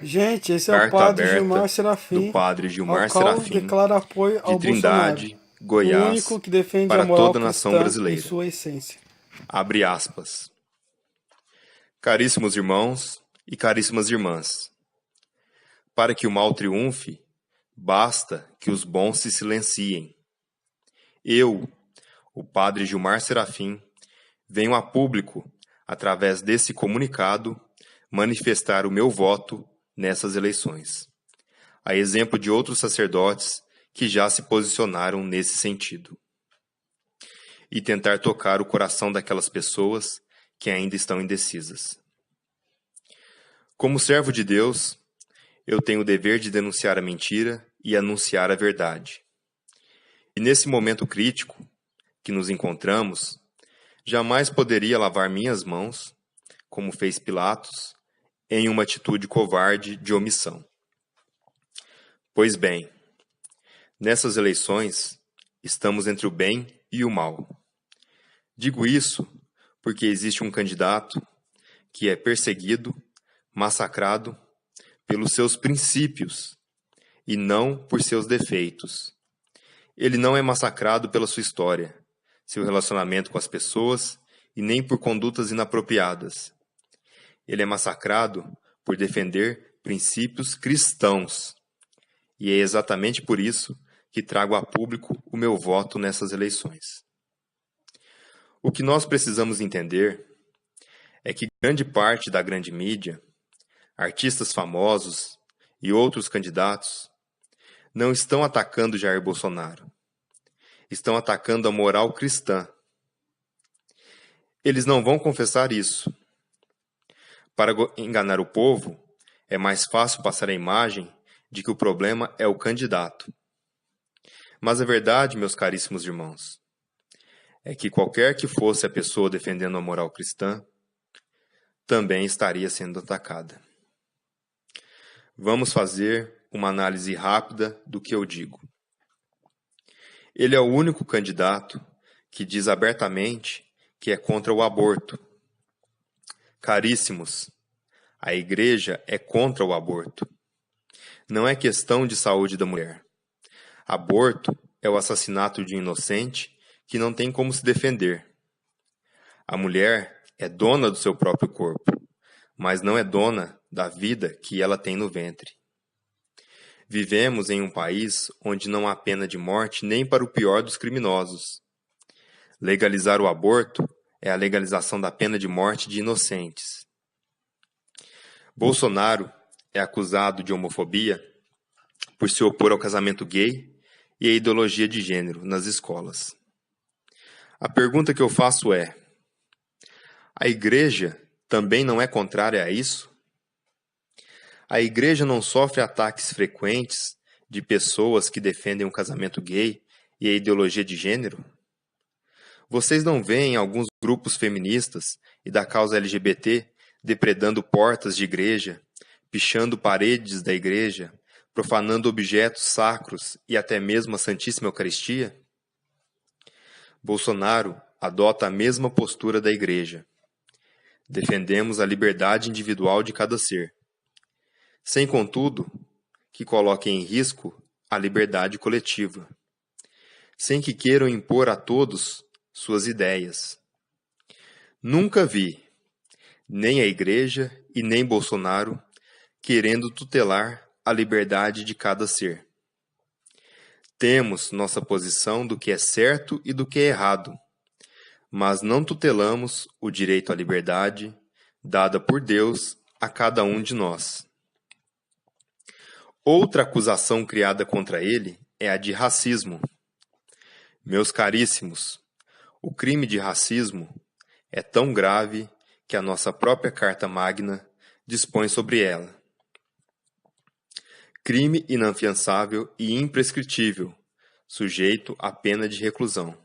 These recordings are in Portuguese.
Gente, esse é o Carta padre Gilmar aberta do Serafim, Padre ao Gilmar qual Serafim, declara apoio de ao Bolsonaro, Trindade, o único Goiás, que defende a para moral toda a nação cristã em brasileira. sua essência. Abre aspas. Caríssimos irmãos e caríssimas irmãs, para que o mal triunfe, basta que os bons se silenciem. Eu, o Padre Gilmar Serafim, venho a público, através desse comunicado, manifestar o meu voto nessas eleições, a exemplo de outros sacerdotes que já se posicionaram nesse sentido, e tentar tocar o coração daquelas pessoas que ainda estão indecisas. Como servo de Deus, eu tenho o dever de denunciar a mentira e anunciar a verdade. E nesse momento crítico que nos encontramos, jamais poderia lavar minhas mãos, como fez Pilatos, em uma atitude covarde de omissão. Pois bem, nessas eleições, estamos entre o bem e o mal. Digo isso porque existe um candidato que é perseguido, massacrado pelos seus princípios e não por seus defeitos. Ele não é massacrado pela sua história, seu relacionamento com as pessoas e nem por condutas inapropriadas. Ele é massacrado por defender princípios cristãos. E é exatamente por isso que trago a público o meu voto nessas eleições. O que nós precisamos entender é que grande parte da grande mídia, artistas famosos e outros candidatos não estão atacando Jair Bolsonaro. Estão atacando a moral cristã. Eles não vão confessar isso. Para enganar o povo, é mais fácil passar a imagem de que o problema é o candidato. Mas a verdade, meus caríssimos irmãos, é que qualquer que fosse a pessoa defendendo a moral cristã, também estaria sendo atacada. Vamos fazer uma análise rápida do que eu digo. Ele é o único candidato que diz abertamente que é contra o aborto. Caríssimos, a Igreja é contra o aborto. Não é questão de saúde da mulher. Aborto é o assassinato de um inocente que não tem como se defender. A mulher é dona do seu próprio corpo, mas não é dona da vida que ela tem no ventre. Vivemos em um país onde não há pena de morte nem para o pior dos criminosos. Legalizar o aborto é a legalização da pena de morte de inocentes. Bolsonaro é acusado de homofobia por se opor ao casamento gay e à ideologia de gênero nas escolas. A pergunta que eu faço é: a Igreja também não é contrária a isso? A Igreja não sofre ataques frequentes de pessoas que defendem o casamento gay e a ideologia de gênero? Vocês não veem alguns grupos feministas e da causa LGBT depredando portas de igreja, pichando paredes da igreja, profanando objetos sacros e até mesmo a Santíssima Eucaristia? Bolsonaro adota a mesma postura da igreja. Defendemos a liberdade individual de cada ser, sem, contudo, que coloquem em risco a liberdade coletiva, sem que queiram impor a todos suas ideias. Nunca vi, nem a Igreja e nem Bolsonaro, querendo tutelar a liberdade de cada ser. Temos nossa posição do que é certo e do que é errado, mas não tutelamos o direito à liberdade dada por Deus a cada um de nós. Outra acusação criada contra ele é a de racismo. Meus caríssimos, o crime de racismo é tão grave que a nossa própria Carta Magna dispõe sobre ela. Crime inafiançável e imprescritível, sujeito à pena de reclusão.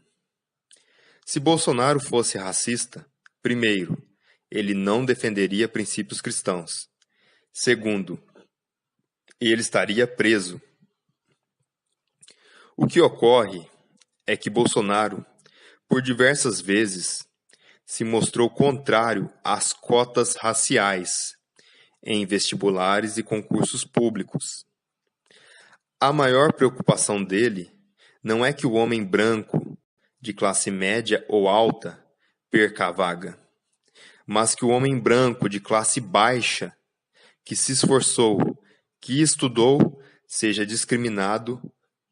Se Bolsonaro fosse racista, primeiro, ele não defenderia princípios cristãos. Segundo, ele estaria preso. O que ocorre é que Bolsonaro, por diversas vezes, se mostrou contrário às cotas raciais em vestibulares e concursos públicos. A maior preocupação dele não é que o homem branco, de classe média ou alta, perca a vaga, mas que o homem branco de classe baixa, que se esforçou, que estudou, seja discriminado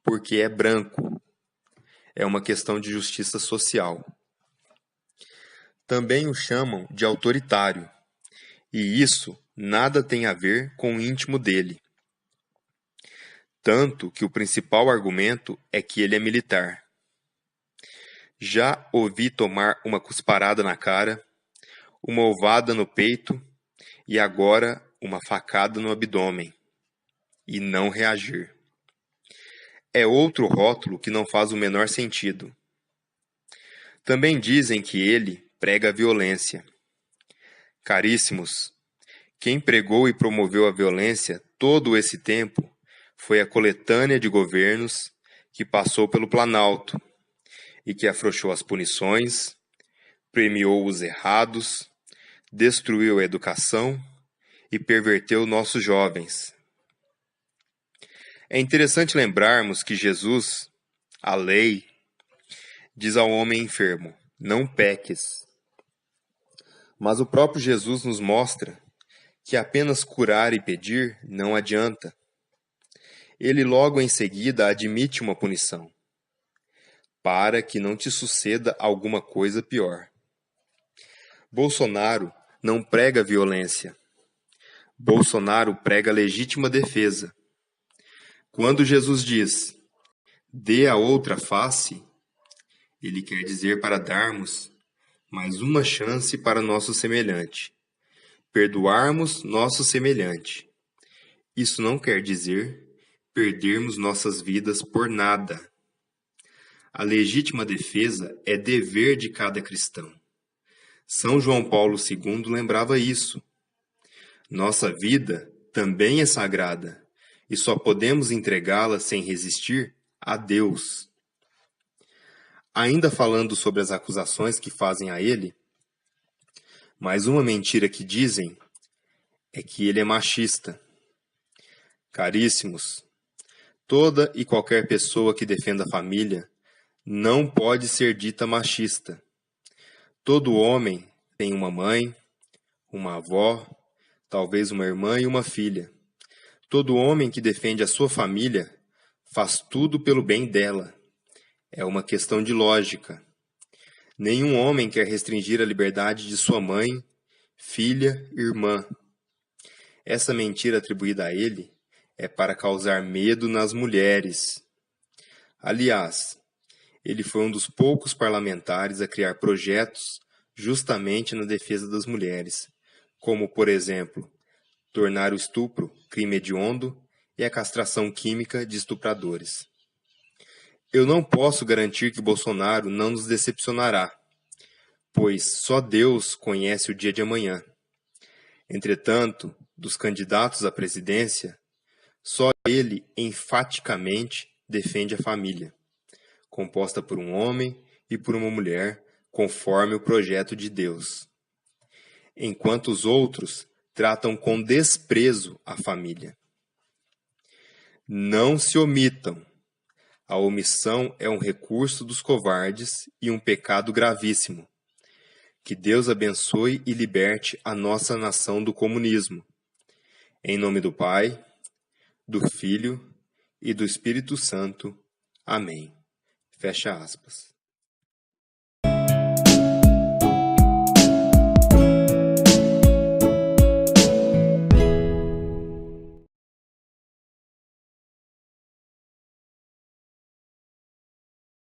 porque é branco. É uma questão de justiça social. Também o chamam de autoritário, e isso nada tem a ver com o íntimo dele. Tanto que o principal argumento é que ele é militar. Já ouvi tomar uma cusparada na cara, uma ovada no peito e agora uma facada no abdômen, e não reagir. É outro rótulo que não faz o menor sentido. Também dizem que ele prega a violência. Caríssimos, quem pregou e promoveu a violência todo esse tempo foi a coletânea de governos que passou pelo Planalto e que afrouxou as punições, premiou os errados, destruiu a educação e perverteu nossos jovens. É interessante lembrarmos que Jesus, a lei, diz ao homem enfermo: não peques. Mas o próprio Jesus nos mostra que apenas curar e pedir não adianta. Ele logo em seguida admite uma punição, para que não te suceda alguma coisa pior. Bolsonaro não prega violência. Bolsonaro prega legítima defesa. Quando Jesus diz, dê a outra face, ele quer dizer para darmos mais uma chance para nosso semelhante. Perdoarmos nosso semelhante. Isso não quer dizer perdermos nossas vidas por nada. A legítima defesa é dever de cada cristão. São João Paulo II lembrava isso. Nossa vida também é sagrada e só podemos entregá-la sem resistir a Deus. Ainda falando sobre as acusações que fazem a ele, mais uma mentira que dizem é que ele é machista. Caríssimos, toda e qualquer pessoa que defenda a família não pode ser dita machista. Todo homem tem uma mãe, uma avó, talvez uma irmã e uma filha. Todo homem que defende a sua família faz tudo pelo bem dela. É uma questão de lógica. Nenhum homem quer restringir a liberdade de sua mãe, filha, irmã. Essa mentira atribuída a ele é para causar medo nas mulheres. Aliás, ele foi um dos poucos parlamentares a criar projetos justamente na defesa das mulheres, como, por exemplo, tornar o estupro crime hediondo e a castração química de estupradores. Eu não posso garantir que Bolsonaro não nos decepcionará, pois só Deus conhece o dia de amanhã. Entretanto, dos candidatos à presidência, só ele enfaticamente defende a família, composta por um homem e por uma mulher, conforme o projeto de Deus. Enquanto os outros tratam com desprezo a família. Não se omitam. A omissão é um recurso dos covardes e um pecado gravíssimo. Que Deus abençoe e liberte a nossa nação do comunismo. Em nome do Pai, do Filho e do Espírito Santo. Amém. Fecha aspas.